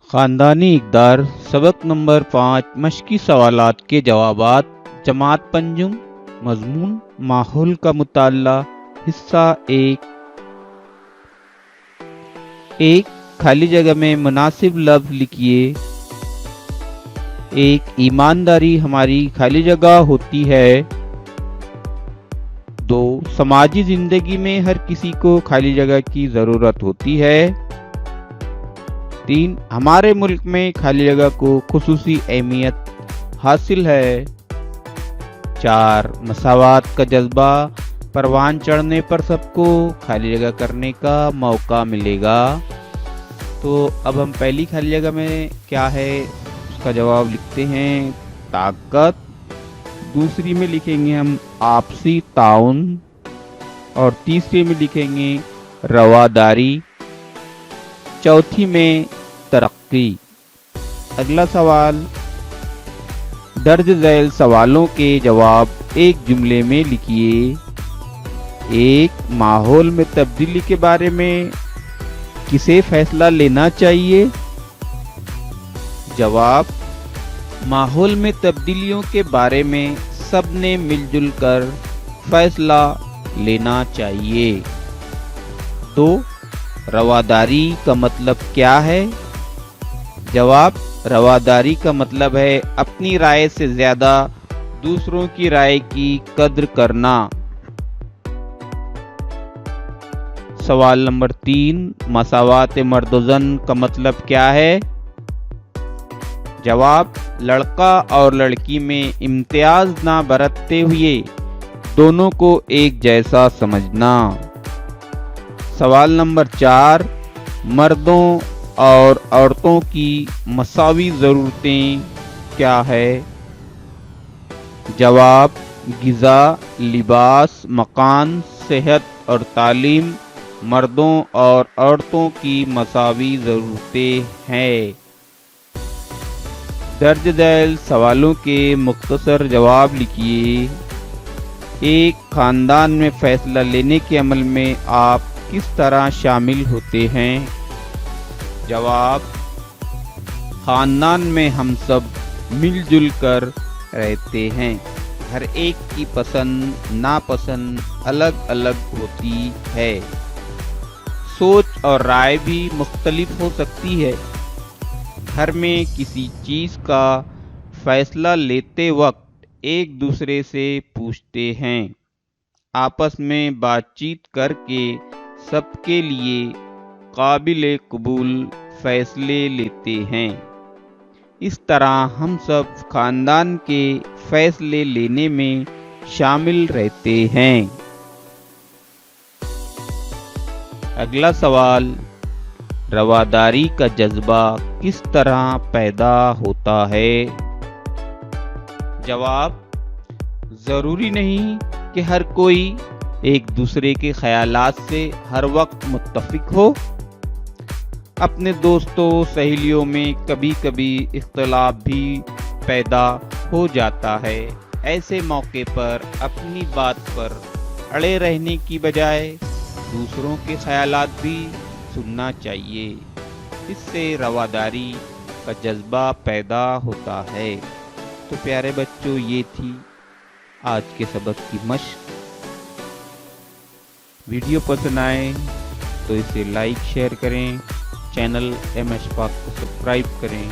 خاندانی اقدار سبق نمبر 5 مشقی سوالات کے جوابات جماعت پنجم مضمون ماحول کا مطالعہ حصہ 1 خالی جگہ میں مناسب لفظ لکھیے۔ 1 ایمانداری ہماری خالی جگہ ہوتی ہے۔ 2 سماجی زندگی میں ہر کسی کو خالی جگہ کی ضرورت ہوتی ہے۔ 3 ہمارے ملک میں خالی جگہ کو خصوصی اہمیت حاصل ہے۔ 4 مساوات کا جذبہ پروان چڑھنے پر سب کو خالی جگہ کرنے کا موقع ملے گا۔ تو اب ہم پہلی خالی جگہ میں کیا ہے اس کا جواب لکھتے ہیں، طاقت۔ دوسری میں لکھیں گے ہم آپسی تعاون، اور تیسری میں لکھیں گے رواداری، چوتھی میں ترقی۔ اگلا سوال، درج ذیل سوالوں کے جواب ایک جملے میں لکھیے۔ 1 ماحول میں تبدیلی کے بارے میں کسے فیصلہ لینا چاہیے؟ جواب، ماحول میں تبدیلیوں کے بارے میں سب نے مل جل کر فیصلہ لینا چاہیے۔ 2 رواداری کا مطلب کیا ہے؟ جواب، رواداری کا مطلب ہے اپنی رائے سے زیادہ دوسروں کی رائے کی قدر کرنا۔ سوال نمبر 3 مساوات مرد و زن کا مطلب کیا ہے؟ جواب، لڑکا اور لڑکی میں امتیاز نہ برتتے ہوئے دونوں کو ایک جیسا سمجھنا۔ سوال نمبر 4 مردوں اور عورتوں کی مساوی ضرورتیں کیا ہے؟ جواب، غذا، لباس، مکان، صحت اور تعلیم مردوں اور عورتوں کی مساوی ضرورتیں ہیں۔ درج ذیل سوالوں کے مختصر جواب لکھیے۔ 1 خاندان میں فیصلہ لینے کے عمل میں آپ کس طرح شامل ہوتے ہیں؟ جواب، خاندان میں ہم سب مل جل کر رہتے ہیں۔ ہر ایک کی پسند ناپسند الگ الگ ہوتی ہے۔ سوچ اور رائے بھی مختلف ہو سکتی ہے۔ گھر میں کسی چیز کا فیصلہ لیتے وقت ایک دوسرے سے پوچھتے ہیں، آپس میں بات چیت کر کے سب کے لیے قابل قبول فیصلے لیتے ہیں۔ اس طرح ہم سب خاندان کے فیصلے لینے میں شامل رہتے ہیں۔ اگلا سوال، رواداری کا جذبہ کس طرح پیدا ہوتا ہے؟ جواب، ضروری نہیں کہ ہر کوئی ایک دوسرے کے خیالات سے ہر وقت متفق ہو۔ اپنے دوستوں سہیلیوں میں کبھی کبھی اختلاف بھی پیدا ہو جاتا ہے۔ ایسے موقع پر اپنی بات پر اڑے رہنے کی بجائے دوسروں کے خیالات بھی سننا چاہیے۔ اس سے رواداری کا جذبہ پیدا ہوتا ہے۔ تو پیارے بچوں، یہ تھی آج کے سبق کی مشق۔ ویڈیو پسند آئے تو اسے لائک شیئر کریں، چینل ایم اشفاق کو سبسکرائب کریں۔